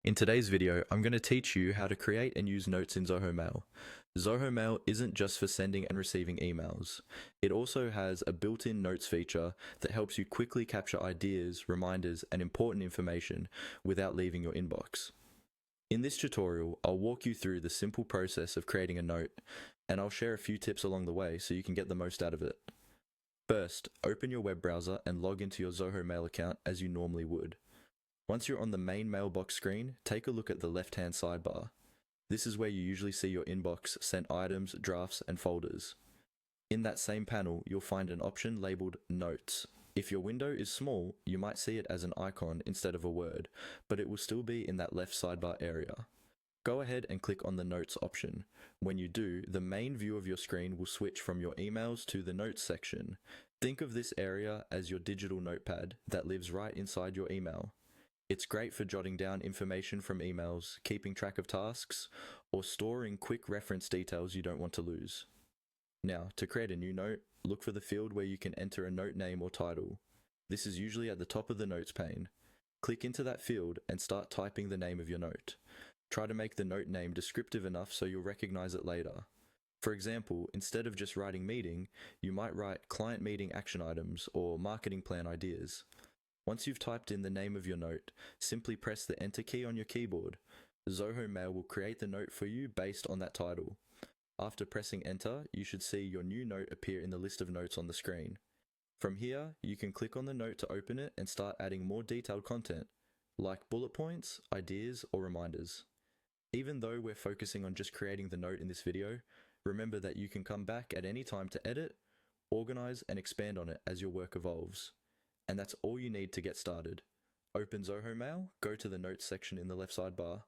In today's video, I'm going to teach you how to create and use notes in Zoho Mail. Zoho Mail isn't just for sending and receiving emails. It also has a built-in notes feature that helps you quickly capture ideas, reminders, and important information without leaving your inbox. In this tutorial, I'll walk you through the simple process of creating a note, and I'll share a few tips along the way so you can get the most out of it. First, open your web browser and log into your Zoho Mail account as you normally would. Once you're on the main mailbox screen, take a look at the left-hand sidebar. This is where you usually see your inbox, sent items, drafts, and folders. In that same panel, you'll find an option labeled Notes. If your window is small, you might see it as an icon instead of a word, but it will still be in that left sidebar area. Go ahead and click on the Notes option. When you do, the main view of your screen will switch from your emails to the Notes section. Think of this area as your digital notepad that lives right inside your email. It's great for jotting down information from emails, keeping track of tasks, or storing quick reference details you don't want to lose. Now, to create a new note, look for the field where you can enter a note name or title. This is usually at the top of the notes pane. Click into that field and start typing the name of your note. Try to make the note name descriptive enough so you'll recognize it later. For example, instead of just writing meeting, you might write client meeting action items or marketing plan ideas. Once you've typed in the name of your note, simply press the Enter key on your keyboard. Zoho Mail will create the note for you based on that title. After pressing Enter, you should see your new note appear in the list of notes on the screen. From here, you can click on the note to open it and start adding more detailed content, like bullet points, ideas, or reminders. Even though we're focusing on just creating the note in this video, remember that you can come back at any time to edit, organize, and expand on it as your work evolves. And that's all you need to get started. Open Zoho Mail, go to the Notes section in the left sidebar,